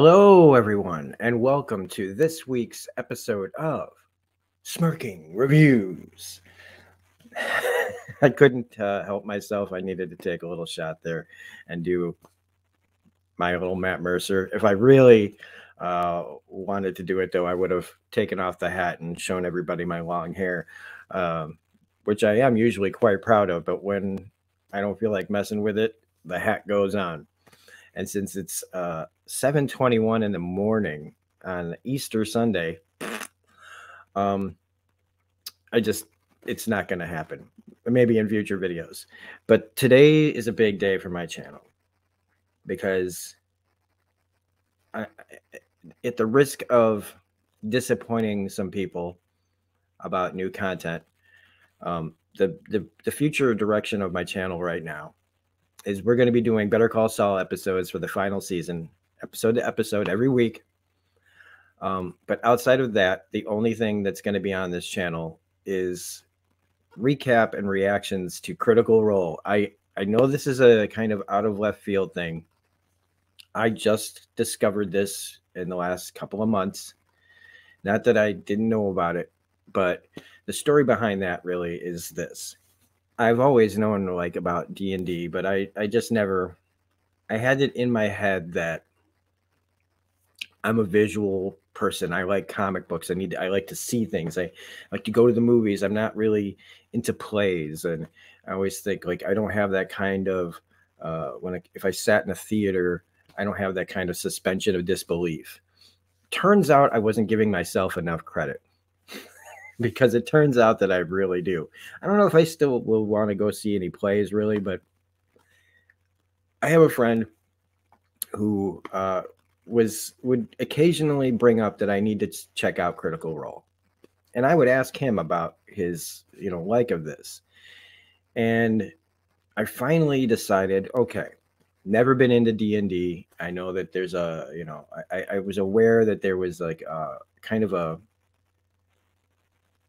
Hello, everyone, and welcome to this week's episode of Smirking Reviews. I couldn't help myself. I needed to take a little shot there and do my little Matt Mercer. If I really wanted to do it, though, I would have taken off the hat and shown everybody my long hair, which I am usually quite proud of. But when I don't feel like messing with it, the hat goes on. And since it's 7:21 in the morning on Easter Sunday, it's not going to happen. Maybe in future videos. But today is a big day for my channel because at the risk of disappointing some people about new content, the future direction of my channel right now is we're going to be doing Better Call Saul episodes for the final season, episode to episode every week. But outside of that, the only thing that's going to be on this channel is recap and reactions to Critical Role. I know this is a kind of out of left field thing. I just discovered this in the last couple of months. Not that I didn't know about it, but the story behind that really is this. I've always known like about D&D, but I just never, I had it in my head that I'm a visual person. I like comic books. I like to see things. I like to go to the movies. I'm not really into plays. And I always think like, I don't have that kind of, if I sat in a theater, I don't have that kind of suspension of disbelief. Turns out I wasn't giving myself enough credit. Because it turns out that I really do. I don't know if I still will want to go see any plays, really, but I have a friend who would occasionally bring up that I need to check out Critical Role. And I would ask him about his, like of this. And I finally decided, okay, never been into D&D. I know that there's a, I was aware that there was like a kind of a,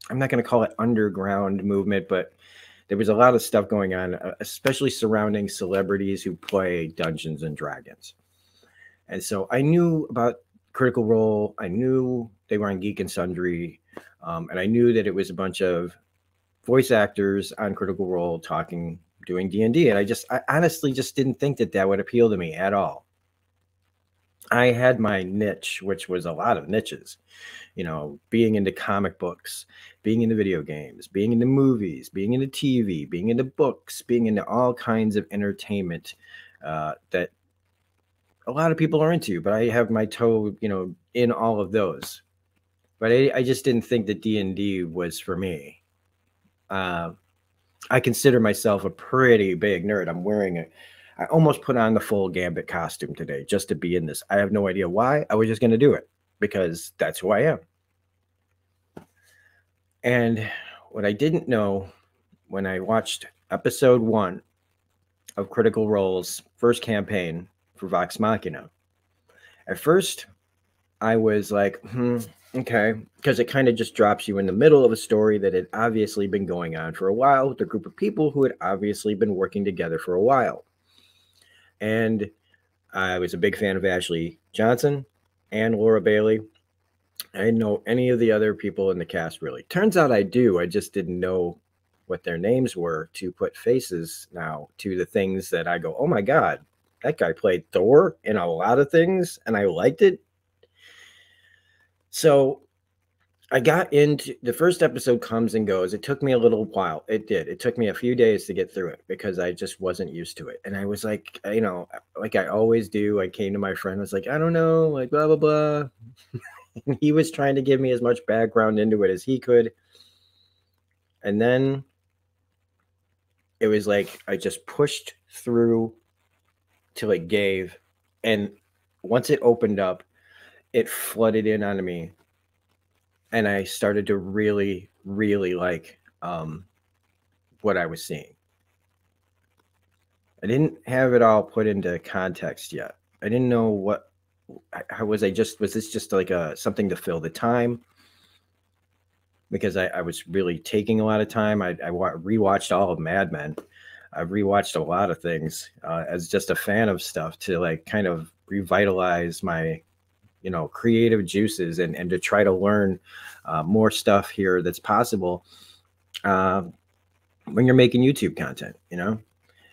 I'm not going to call it underground movement, but there was a lot of stuff going on, especially surrounding celebrities who play Dungeons and Dragons. And so I knew about Critical Role. I knew they were on Geek and Sundry. And I knew that it was a bunch of voice actors on Critical Role doing D&D. And I honestly just didn't think that would appeal to me at all. I had my niche, which was a lot of niches, being into comic books, being into video games, being into movies, being into TV, being into books, being into all kinds of entertainment that a lot of people are into. But I have my toe, in all of those. But I just didn't think that D&D was for me. I consider myself a pretty big nerd. I almost put on the full Gambit costume today just to be in this. I have no idea why. I was just going to do it because that's who I am. And what I didn't know when I watched episode 1 of Critical Role's first campaign for Vox Machina, at first I was like, okay, because it kind of just drops you in the middle of a story that had obviously been going on for a while with a group of people who had obviously been working together for a while. And I was a big fan of Ashley Johnson and Laura Bailey. I didn't know any of the other people in the cast, really. Turns out I do. I just didn't know what their names were to put faces now to the things that I go, oh my God, that guy played Thor in a lot of things, and I liked it. So I got into the first episode comes and goes. It took me a little while. It did. It took me a few days to get through it because I just wasn't used to it. And I was like, like I always do. I came to my friend. I was like, I don't know, like blah, blah, blah. And he was trying to give me as much background into it as he could. And then it was like I just pushed through till it gave. And once it opened up, it flooded in onto me. And I started to really, really like what I was seeing. I didn't have it all put into context yet. I didn't know was this just like something to fill the time? Because I was really taking a lot of time. I rewatched all of Mad Men. I've rewatched a lot of things as just a fan of stuff to like kind of revitalize my creative juices and to try to learn more stuff here that's possible when you're making YouTube content,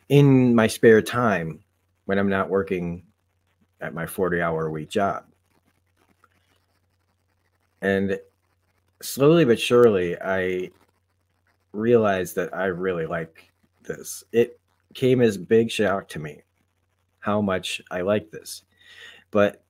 in my spare time when I'm not working at my 40-hour-a-week job. And slowly but surely, I realized that I really like this. It came as a big shock to me how much I like this. But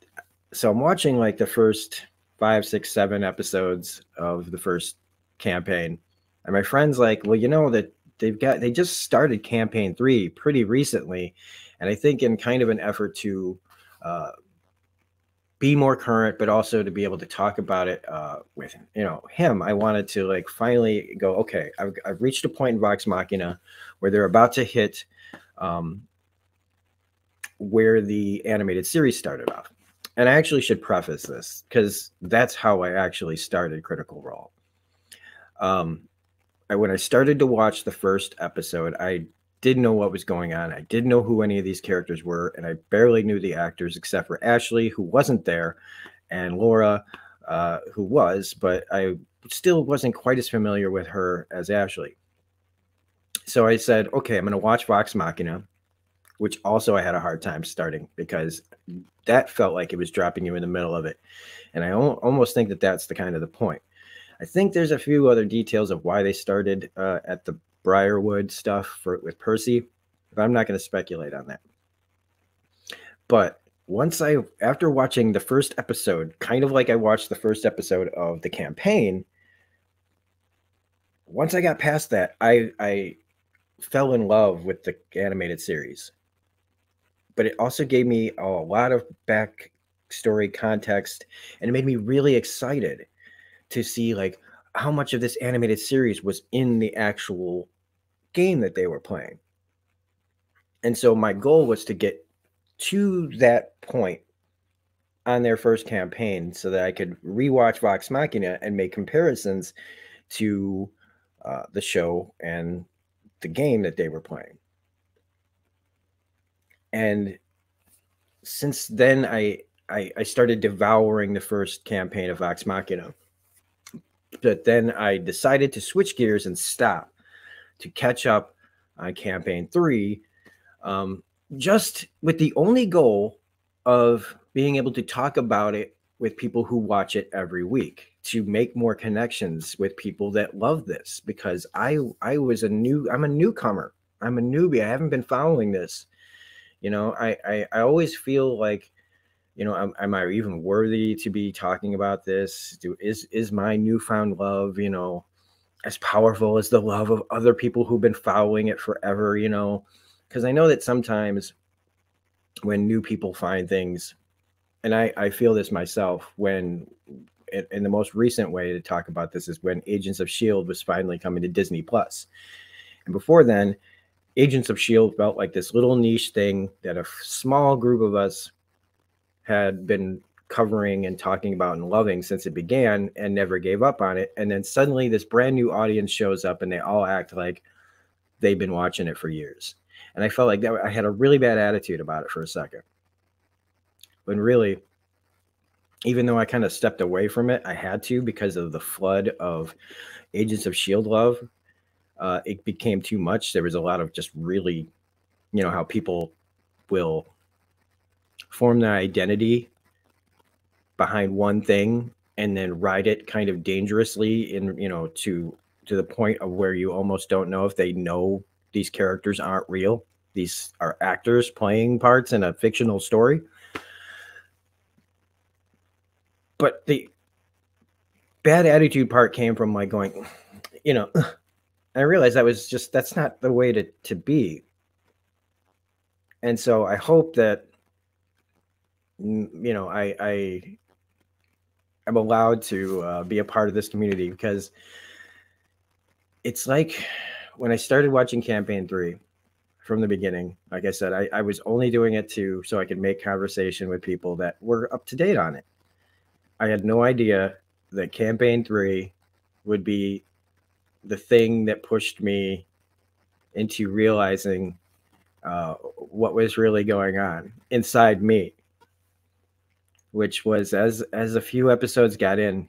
so I'm watching like the first 5, 6, 7 episodes of the first campaign. And my friend's like, well, that they just started campaign 3 pretty recently. And I think in kind of an effort to be more current, but also to be able to talk about it with him, I wanted to like finally go, okay, I've reached a point in Vox Machina where they're about to hit where the animated series started off. And I actually should preface this because that's how I actually started Critical Role. When I started to watch the first episode, I didn't know what was going on. I didn't know who any of these characters were, and I barely knew the actors except for Ashley, who wasn't there, and Laura, who was, but I still wasn't quite as familiar with her as Ashley. So I said, okay, I'm going to watch Vox Machina, which also I had a hard time starting because that felt like it was dropping you in the middle of it. And I almost think that that's the kind of the point. I think there's a few other details of why they started at the Briarwood stuff with Percy, but I'm not going to speculate on that. But after watching the first episode, kind of like I watched the first episode of the campaign, once I got past that, I fell in love with the animated series. But it also gave me a lot of backstory context, and it made me really excited to see like how much of this animated series was in the actual game that they were playing. And so my goal was to get to that point on their first campaign so that I could rewatch Vox Machina and make comparisons to the show and the game that they were playing. And since then, I started devouring the first campaign of Vox Machina. But then I decided to switch gears and stop to catch up on campaign 3, just with the only goal of being able to talk about it with people who watch it every week, to make more connections with people that love this, because I'm a newcomer. I'm a newbie. I haven't been following this. I always feel like, am I even worthy to be talking about this? Is my newfound love, as powerful as the love of other people who've been following it forever, because I know that sometimes when new people find things, and I feel this myself, when in the most recent way to talk about this is when Agents of S.H.I.E.L.D. was finally coming to Disney Plus. And before then, Agents of S.H.I.E.L.D. felt like this little niche thing that a small group of us had been covering and talking about and loving since it began and never gave up on it. And then suddenly this brand new audience shows up and they all act like they've been watching it for years. And I felt like that I had a really bad attitude about it for a second. When really, even though I kind of stepped away from it, I had to because of the flood of Agents of S.H.I.E.L.D. love. It became too much. There was a lot of just really, how people will form their identity behind one thing and then ride it kind of dangerously to the point of where you almost don't know if they know these characters aren't real. These are actors playing parts in a fictional story. But the bad attitude part came from like going, I realized that's not the way to be. And so I hope that, I'm allowed to be a part of this community, because it's like when I started watching campaign 3 from the beginning, like I said, I was only doing it so I could make conversation with people that were up to date on it. I had no idea that campaign 3 would be the thing that pushed me into realizing what was really going on inside me. which was as a few episodes got in,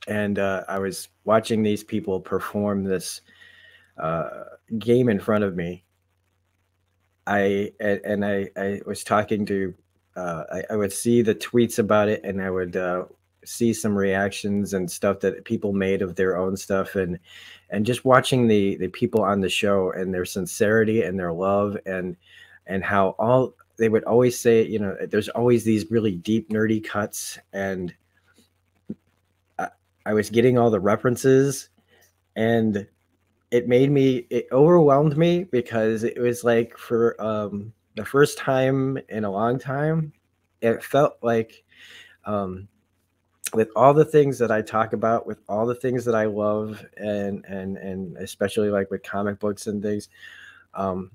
and I was watching these people perform this game in front of me. I was talking to I would see the tweets about it, and I would see some reactions and stuff that people made of their own stuff, and just watching the people on the show and their sincerity and their love, and how all they would always say, you know, there's always these really deep nerdy cuts, and I was getting all the references, and it overwhelmed me, because it was like, for the first time in a long time, it felt like, um, with all the things that I talk about, with all the things that I love, and especially like with comic books and things, um,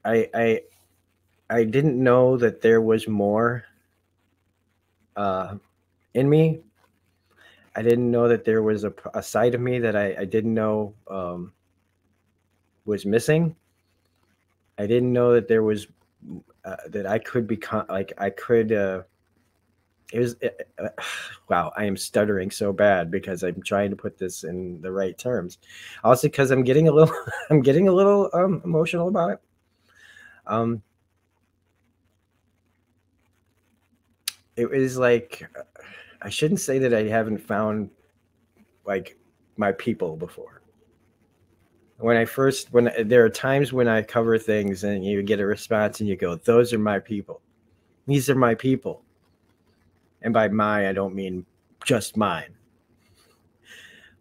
I I I didn't know that there was more uh, in me. I didn't know that there was a side of me that I didn't know was missing. I didn't know that there was that I could become, like, I could. It was wow. I am stuttering so bad because I'm trying to put this in the right terms. Also, because I'm getting a little, I'm getting a little emotional about it. Um, it was like, I shouldn't say that I haven't found like my people before. When there are times when I cover things and you get a response and you go, "Those are my people. These are my people." And by my, I don't mean just mine.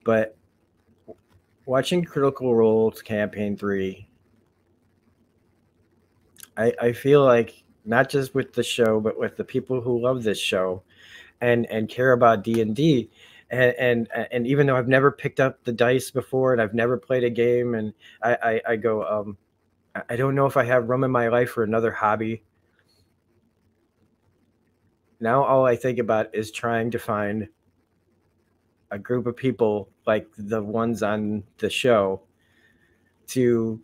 But watching Critical Role's Campaign 3, I feel like, not just with the show, but with the people who love this show and care about D&D. And even though I've never picked up the dice before and I've never played a game, and I go, I don't know if I have room in my life for another hobby. Now all I think about is trying to find a group of people like the ones on the show to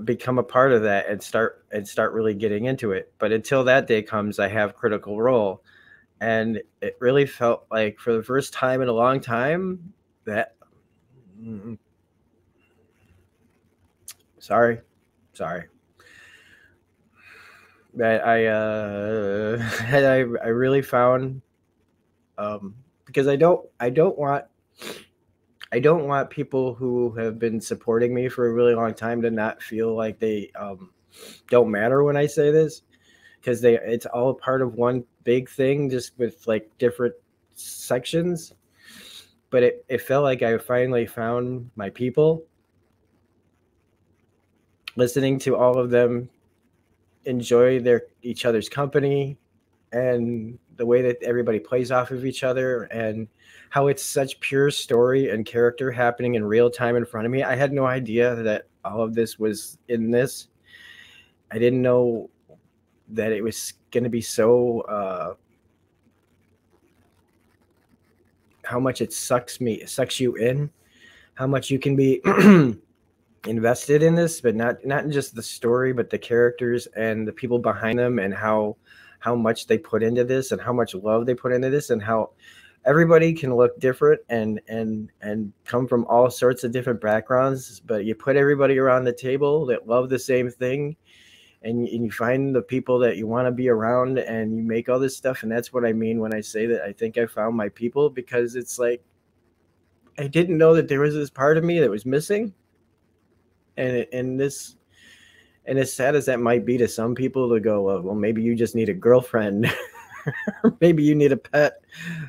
become a part of that, and start really getting into it. But until that day comes, I have Critical Role, and it really felt like, for the first time in a long time, that sorry, sorry, that I really found, because I don't want people who have been supporting me for a really long time to not feel like they don't matter when I say this, because it's all a part of one big thing, just with like different sections. But it felt like I finally found my people. Listening to all of them enjoy each other's company, and the way that everybody plays off of each other, and how it's such pure story and character happening in real time in front of me. I had no idea that all of this was in this. I didn't know that it was going to be so how much it sucks you in, how much you can be invested in this, but not in just the story, but the characters and the people behind them, and how much they put into this, and how much love they put into this, and how everybody can look different and come from all sorts of different backgrounds, but you put everybody around the table that love the same thing, and you find the people that you want to be around, and you make all this stuff. And that's what I mean when I say that I think I found my people, because it's like, I didn't know that there was this part of me that was missing. And as sad as that might be to some people, to go, well, maybe you just need a girlfriend, or maybe you need a pet,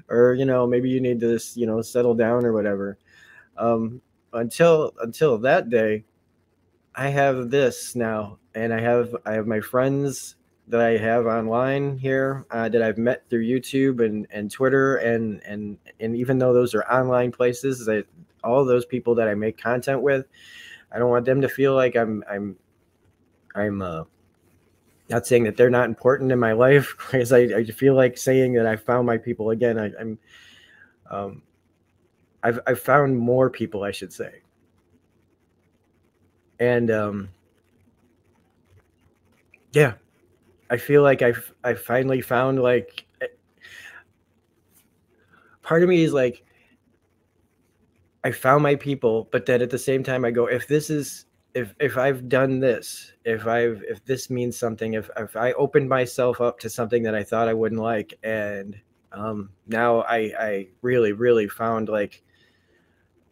or maybe you need to settle down or whatever. Until that day, I have this now, and I have my friends that I have online here, that I've met through YouTube and Twitter, and even though those are online places, all of those people that I make content with, I don't want them to feel like I'm not saying that they're not important in my life, because I feel like saying that I found my people again. I've found more people, I should say. And yeah, I feel like I finally found, like, part of me is like, I found my people, but then at the same time I go, if this is, if I've done this, if this means something, if I opened myself up to something that I thought I wouldn't like, and now I really really found like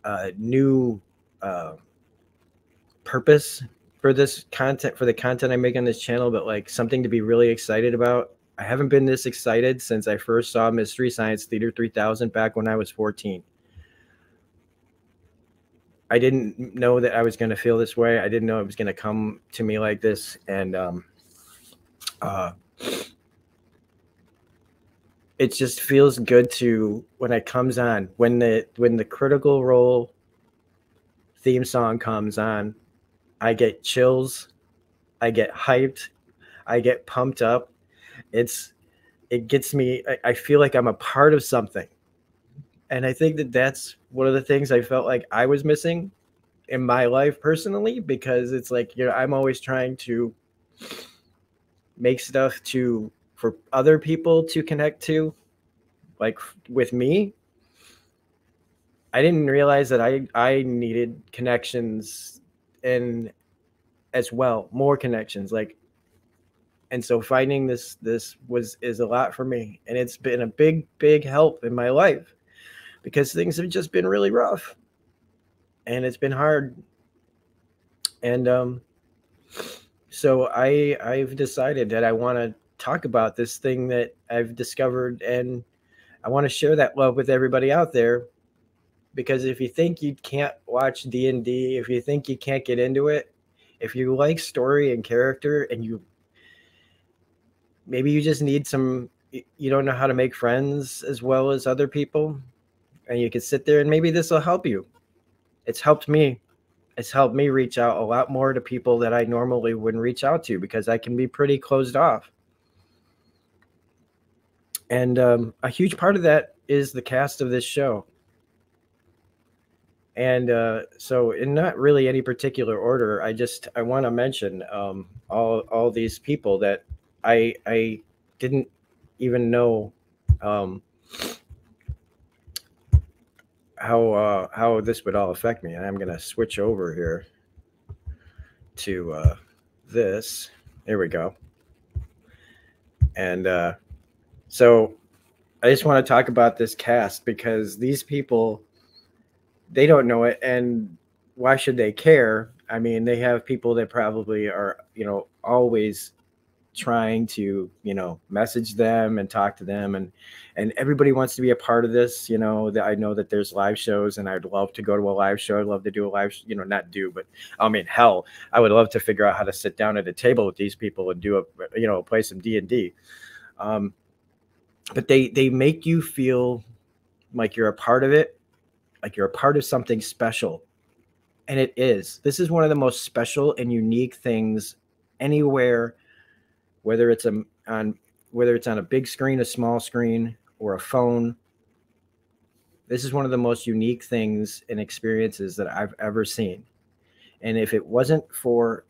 a new uh, purpose for this content, for the content I make on this channel, but like something to be really excited about. I haven't been this excited since I first saw Mystery Science Theater 3000 back when I was 14. I didn't know that I was going to feel this way. I didn't know it was going to come to me like this. And uh, it just feels good to, when it comes on, when the Critical Role theme song comes on, I get chills, I get hyped, I get pumped up. It gets me, I feel like I'm a part of something. And I think that that's one of the things I felt like I was missing in my life personally, because it's like, I'm always trying to make stuff for other people to connect to, like with me. I didn't realize that I needed connections, and as well, more connections, like, and so finding this is a lot for me, and it's been a big help in my life, because things have just been really rough and it's been hard. And so I've decided that I want to talk about this thing that I've discovered, and I want to share that love with everybody out there. Because if you think you can't watch D&D, if you think you can't get into it, if you like story and character, and maybe you just need some, you don't know how to make friends as well as other people, and you can sit there, and maybe this will help you. It's helped me. It's helped me reach out a lot more to people that I normally wouldn't reach out to, because I can be pretty closed off. And a huge part of that is the cast of this show. And so, in not really any particular order, I want to mention all these people that I didn't even know um, how this would all affect me. And I'm gonna switch over here to this. There we go. And so I just want to talk about this cast, because these people, they don't know it, and why should they care? I mean, they have people that probably are, always trying to, message them and talk to them, and everybody wants to be a part of this. That I know that there's live shows, and I'd love to go to a live show. I'd love to do a live, not do, but I mean, hell, I would love to figure out how to sit down at a table with these people and do play some D&D. But they make you feel like you're a part of it, like you're a part of something special. And it is. This is one of the most special and unique things anywhere, whether it's on a big screen, a small screen, or a phone. This is one of the most unique things and experiences that I've ever seen. And if it wasn't for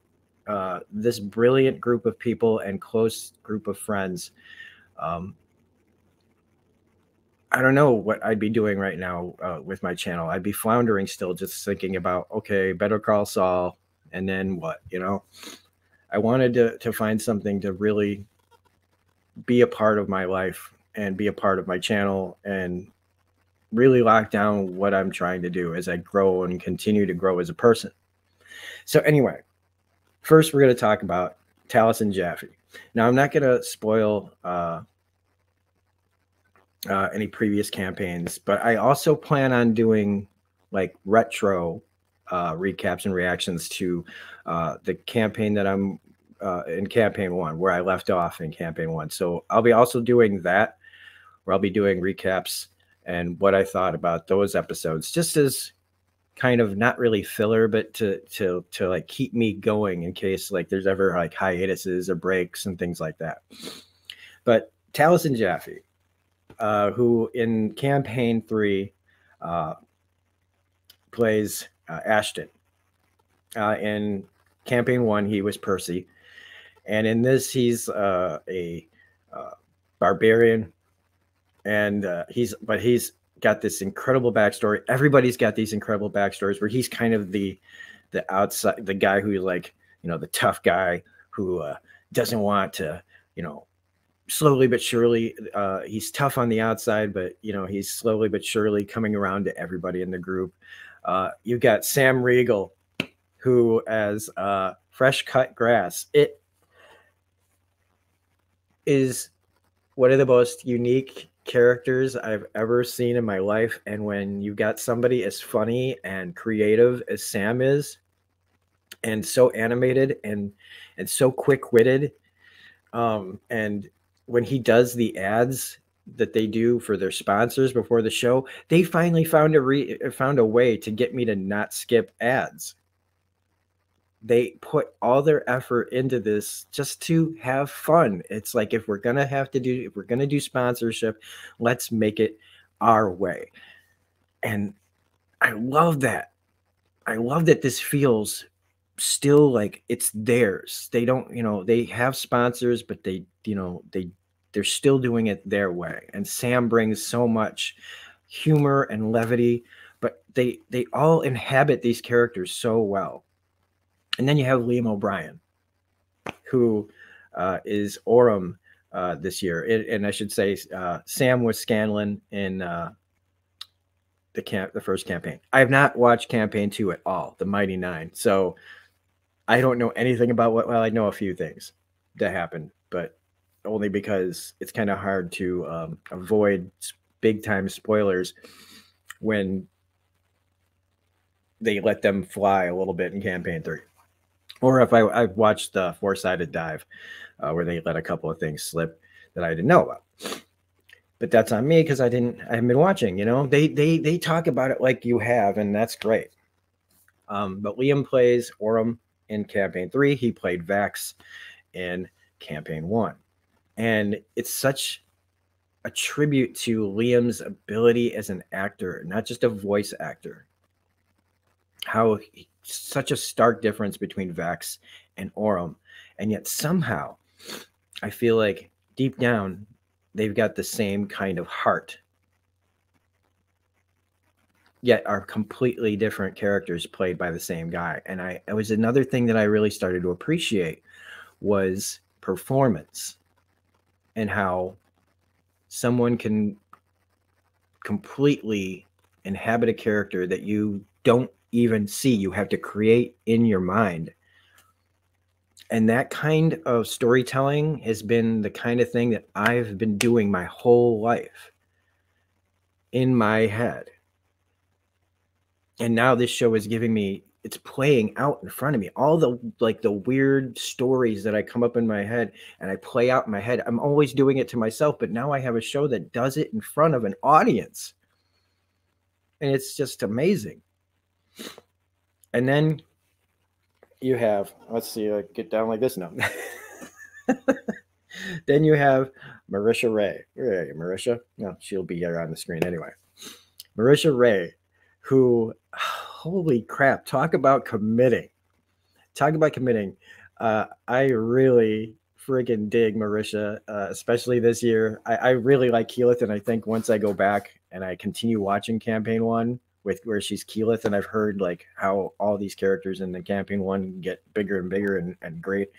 this brilliant group of people and close group of friends, I don't know what I'd be doing right now with my channel. I'd be floundering still, just thinking about, okay, Better Call Saul, and then what, I wanted to find something to really be a part of my life and be a part of my channel, and really lock down what I'm trying to do as I grow and continue to grow as a person. So anyway, first we're going to talk about Taliesin Jaffe. Now, I'm not going to spoil any previous campaigns, but I also plan on doing like retro recaps and reactions to the campaign that I'm in campaign 1, where I left off in campaign 1. So I'll be also doing that, where I'll be doing recaps and what I thought about those episodes, just as kind of not really filler, but to like keep me going in case like there's ever like hiatuses or breaks and things like that. But Taliesin Jaffe, who in campaign 3 plays Ashton. In campaign 1, he was Percy. And in this, he's a barbarian, and he's got this incredible backstory. Everybody's got these incredible backstories where he's kind of the outside, the guy who, like, the tough guy who doesn't want to, slowly but surely, he's tough on the outside, but he's slowly but surely coming around to everybody in the group. You've got Sam Regal, who, as fresh cut grass, it is one of the most unique characters I've ever seen in my life. And when you got somebody as funny and creative as Sam is, and so animated and so quick-witted, and when he does the ads that they do for their sponsors before the show, they finally found a way to get me to not skip ads. They put all their effort into this just to have fun. It's like, if we're going to do sponsorship, let's make it our way. And I love that. I love that this feels still like it's theirs. They don't, they have sponsors, but they're still doing it their way. And Sam brings so much humor and levity, but they all inhabit these characters so well. And then you have Liam O'Brien, who is Orem this year. And I should say Sam was Scanlan in the first campaign. I have not watched campaign 2 at all, the Mighty Nine. So I don't know anything about I know a few things that happened, but only because it's kind of hard to avoid big time spoilers when they let them fly a little bit in campaign 3. Or if I've watched the Four-Sided Dive, where they let a couple of things slip that I didn't know about. But that's on me because I haven't been watching. They talk about it like you have, and that's great. But Liam plays Orem in campaign 3. He played Vax in campaign 1, and it's such a tribute to Liam's ability as an actor, not just a voice actor. How such a stark difference between Vax and Orem, and yet somehow I feel like deep down they've got the same kind of heart, yet are completely different characters played by the same guy. And it was another thing that I really started to appreciate was performance, and how someone can completely inhabit a character that you don't even see. You have to create in your mind. And that kind of storytelling has been the kind of thing that I've been doing my whole life in my head. And now this show is giving me, it's playing out in front of me. All the weird stories that I come up in my head and I play out in my head. I'm always doing it to myself, but now I have a show that does it in front of an audience. And it's just amazing. And then you have, let's see, get down like this now. Then you have Marisha Ray. Where are you, Marisha? No, she'll be here on the screen anyway. Marisha Ray, who, holy crap, talk about committing. I really friggin' dig Marisha, especially this year. I really like Keyleth, and I think once I go back and I continue watching campaign 1 with where she's Keyleth, and I've heard like how all these characters in the campaign 1 get bigger and bigger and great.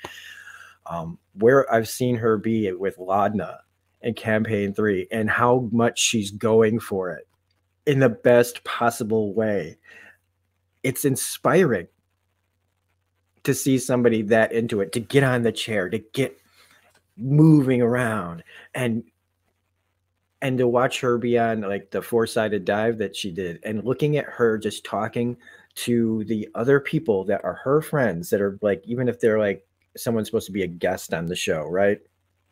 Where I've seen her be with Laudna in campaign 3 and how much she's going for it in the best possible way. It's inspiring to see somebody that into it, to get on the chair, to get moving around, and to watch her be on like the Four-Sided Dive that she did, and looking at her just talking to the other people that are her friends, that are like, even if they're like someone's supposed to be a guest on the show, right?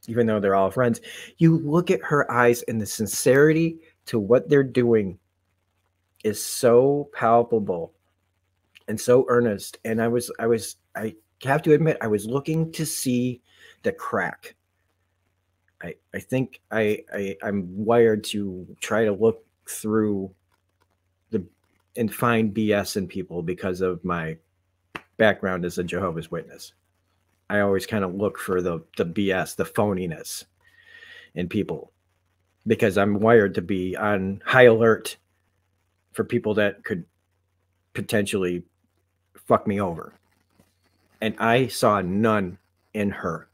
Even though they're all friends, you look at her eyes, and the sincerity to what they're doing is so palpable and so earnest. And I have to admit, I was looking to see the crack. I think I'm wired to try to look through and find BS in people because of my background as a Jehovah's Witness. I always kind of look for the BS, the phoniness in people, because I'm wired to be on high alert for people that could potentially fuck me over. And I saw none in her.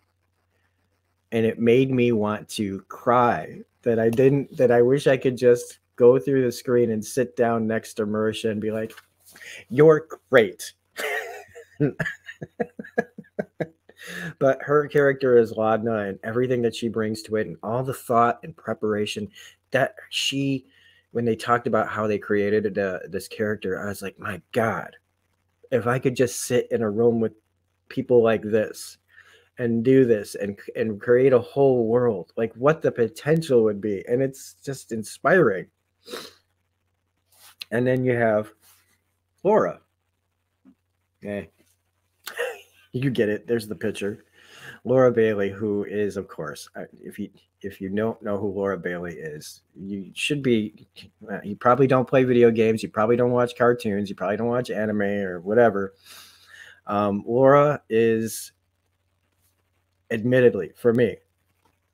And it made me want to cry that I wish I could just go through the screen and sit down next to Marisha and be like, you're great. But her character is Ladna, and everything that she brings to it, and all the thought and preparation that when they talked about how they created this character, I was like, my God, if I could just sit in a room with people like this and do this and create a whole world, like what the potential would be. And it's just inspiring. And then you have Laura. Okay. You get it. There's the picture. Laura Bailey, who is, of course, if you don't know who Laura Bailey is, you should be. You probably don't play video games. You probably don't watch cartoons. You probably don't watch anime or whatever. Laura is, admittedly, for me,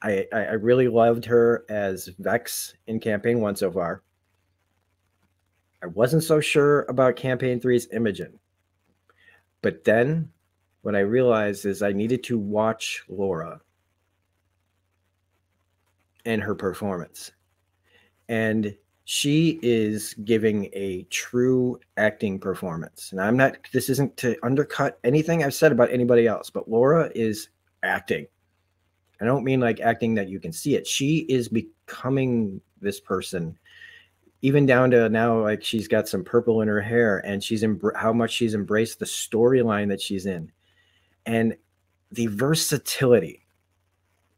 I really loved her as Vex in Campaign 1 so far. I wasn't so sure about Campaign 3's Imogen. But then what I realized is I needed to watch Laura and her performance. And she is giving a true acting performance. And this isn't to undercut anything I've said about anybody else, but Laura is acting. I don't mean like acting that you can see it. She is becoming this person, even down to now, like she's got some purple in her hair, and how much she's embraced the storyline that she's in, and the versatility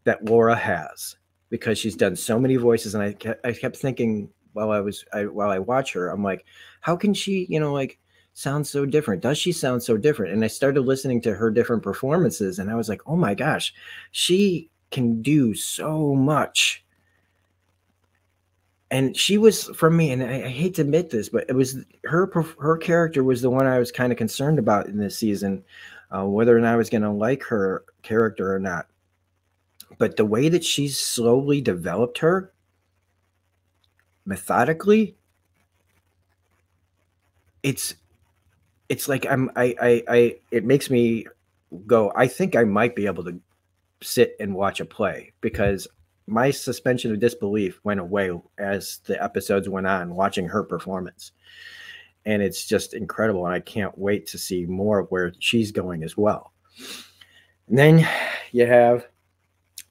that Laura has, because she's done so many voices. And I kept thinking while I watch her, I'm like, how can she, like, sound so different? Does she sound so different? And I started listening to her different performances, and I was like, oh my gosh, she can do so much. And she was, for me, and I hate to admit this, but it was her character was the one I was kind of concerned about in this season, whether or not I was going to like her character or not. But the way that she's slowly developed her, methodically, it's like it makes me go, I think I might be able to sit and watch a play, because my suspension of disbelief went away as the episodes went on, watching her performance. And it's just incredible. And I can't wait to see more of where she's going as well. And then you have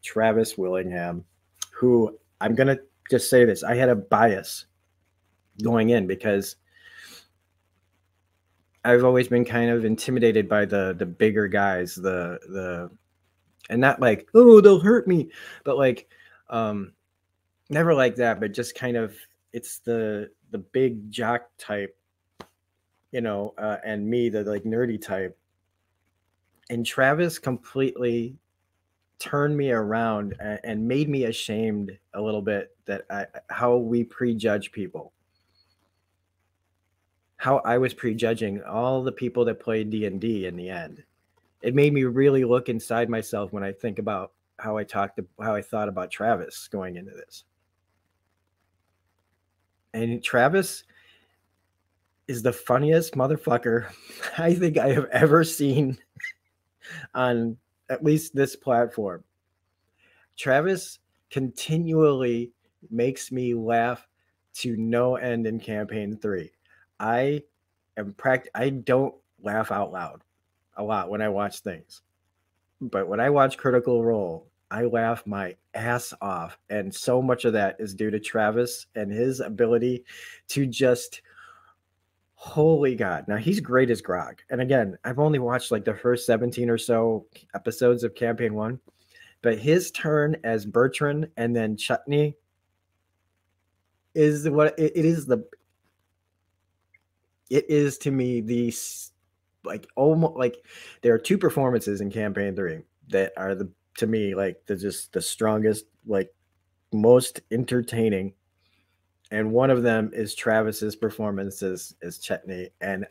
Travis Willingham, who, I'm going to just say this. I had a bias going in because I've always been kind of intimidated by the bigger guys, and not like, oh, they'll hurt me, but like, never like that, but just kind of, it's the big jock type, and me, the like nerdy type. And Travis completely turned me around and made me ashamed a little bit how we prejudge people. How I was prejudging all the people that played D&D in the end. It made me really look inside myself when I think about how I thought about Travis going into this. And Travis is the funniest motherfucker I think I have ever seen on at least this platform. Travis continually makes me laugh to no end in Campaign 3. I don't laugh out loud a lot when I watch things. But when I watch Critical Role, I laugh my ass off. And so much of that is due to Travis and his ability to just, holy God. Now, he's great as Grog. And again, I've only watched like the first 17 or so episodes of Campaign 1. But his turn as Bertrand and then Chutney is what it is. It is to me the, like, almost like, there are two performances in Campaign 3 that are to me, like, just the strongest, like, most entertaining. And one of them is Travis's performance as Chetney. And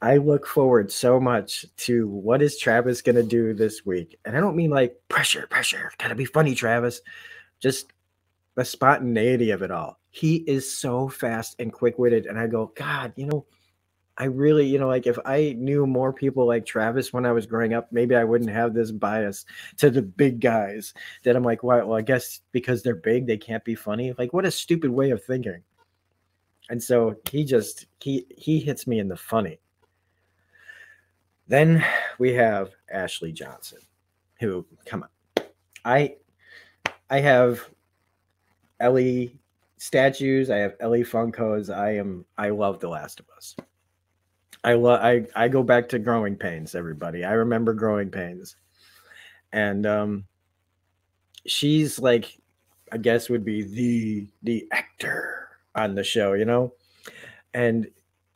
I look forward so much to what is Travis going to do this week. And I don't mean like pressure, gotta be funny, Travis. Just the spontaneity of it all. He is so fast and quick-witted. And I go, God, I really, like if I knew more people like Travis when I was growing up, maybe I wouldn't have this bias to the big guys that I'm like, well, I guess because they're big, they can't be funny. Like, what a stupid way of thinking. And so he hits me in the funny. Then we have Ashley Johnson, who, come on. I have Ellie statues. I have Ellie Funkos. I love The Last of Us. I go back to Growing Pains, everybody. I remember Growing Pains. And she's like, I guess would be the actor on the show, And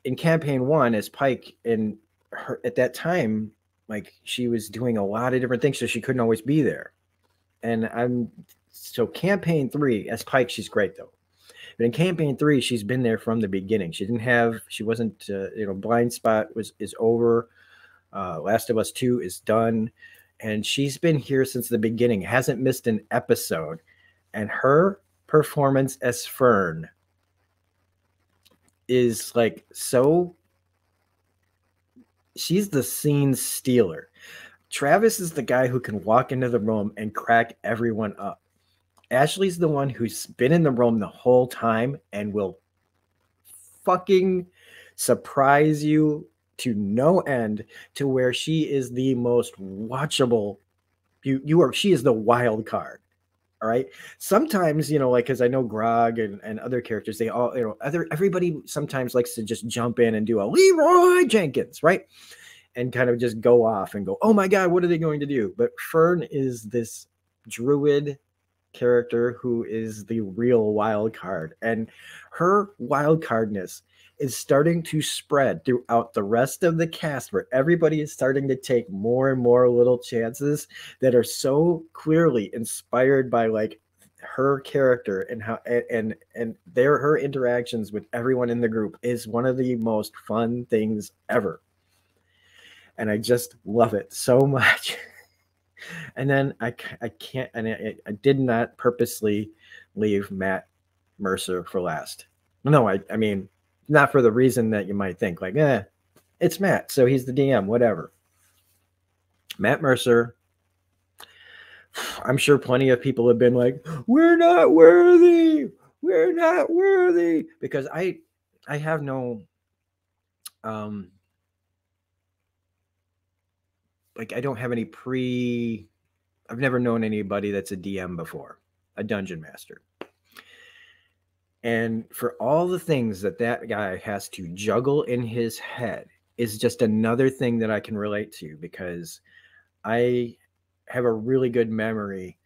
in campaign 1 as Pike, in her at that time, like she was doing a lot of different things, so she couldn't always be there. And so campaign 3 as Pike, she's great though. But in campaign 3, she's been there from the beginning. She wasn't, Blind Spot is over. Last of Us 2 is done. And she's been here since the beginning, hasn't missed an episode. And her performance as Fern is like she's the scene stealer. Travis is the guy who can walk into the room and crack everyone up. Ashley's the one who's been in the room the whole time and will fucking surprise you to no end, to where she is the most watchable. She is the wild card. All right. Sometimes, like, because I know Grog and other characters, they all, everybody sometimes likes to just jump in and do a Leroy Jenkins, right? And kind of just go off and go, oh my God, what are they going to do? But Fern is this druid character who is the real wild card, and her wild cardness is starting to spread throughout the rest of the cast, where everybody is starting to take more and more little chances that are so clearly inspired by like her character, and how and her interactions with everyone in the group is one of the most fun things ever. And I just love it so much. And then I can't, and I did not purposely leave Matt Mercer for last. No, I mean, not for the reason that you might think, like, it's Matt, so he's the DM, whatever. Matt Mercer, I'm sure plenty of people have been like, we're not worthy, because I have no, like, I don't have any I've never known anybody that's a DM before, a dungeon master. And for all the things that guy has to juggle in his head is just another thing that I can relate to, because I have a really good memory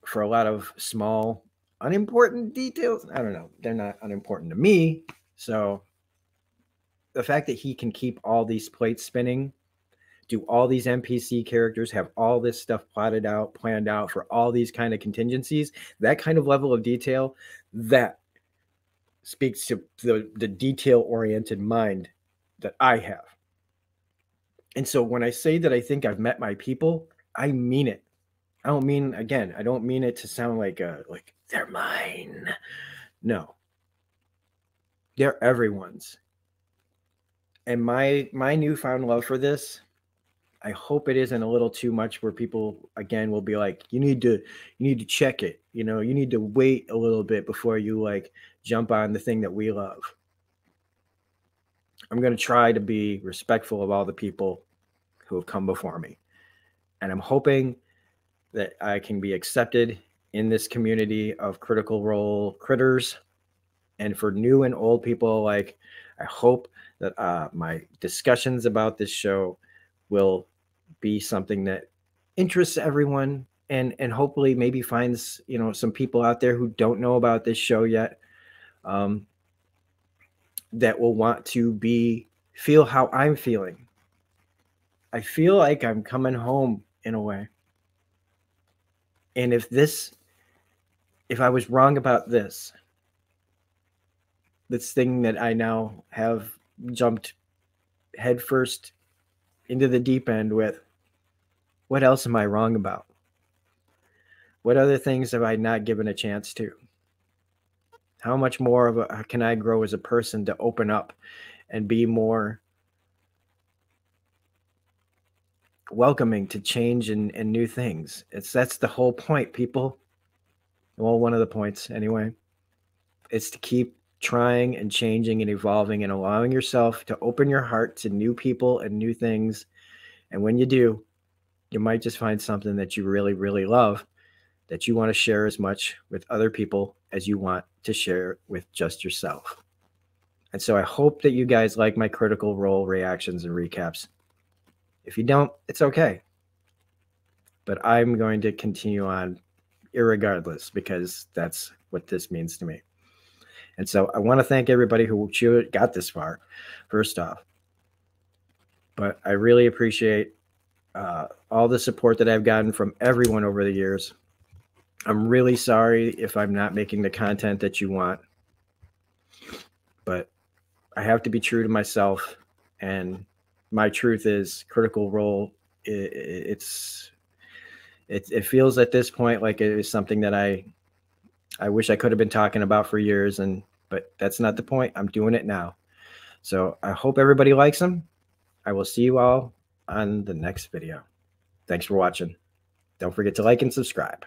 for a lot of small, unimportant details. I don't know. They're not unimportant to me. So the fact that he can keep all these plates spinning, do all these NPC characters, have all this stuff planned out for all these kind of contingencies, that kind of level of detail, that speaks to the detail-oriented mind that I have. And so when I say that I think I've met my people, I mean it. I don't mean it to sound like they're mine. No. They're everyone's. And my newfound love for this, I hope it isn't a little too much, where people again will be like, you need to check it. You need to wait a little bit before you like jump on the thing that we love. I'm going to try to be respectful of all the people who have come before me. And I'm hoping that I can be accepted in this community of Critical Role critters. And for new and old people, like, I hope that my discussions about this show will be something that interests everyone, and hopefully maybe finds, some people out there who don't know about this show yet, that will want to feel how I'm feeling. I feel like I'm coming home in a way. And if I was wrong about this thing that I now have jumped headfirst into the deep end with, what else am I wrong about? What other things have I not given a chance to? How much more can I grow as a person to open up and be more welcoming to change and new things? That's the whole point, people. Well, one of the points anyway. It's to keep trying and changing and evolving and allowing yourself to open your heart to new people and new things. And when you do, you might just find something that you really, really love, that you want to share as much with other people as you want to share with just yourself. And so I hope that you guys like my Critical Role reactions and recaps. If you don't, it's okay. But I'm going to continue on irregardless, because that's what this means to me. And so I want to thank everybody who got this far, first off. But I really appreciate all the support that I've gotten from everyone over the years. I'm really sorry if I'm not making the content that you want, but I have to be true to myself. And my truth is Critical Role. It feels at this point like it is something that I wish I could have been talking about for years, but that's not the point. I'm doing it now. So I hope everybody likes them. I will see you all on the next video. Thanks for watching. Don't forget to like and subscribe.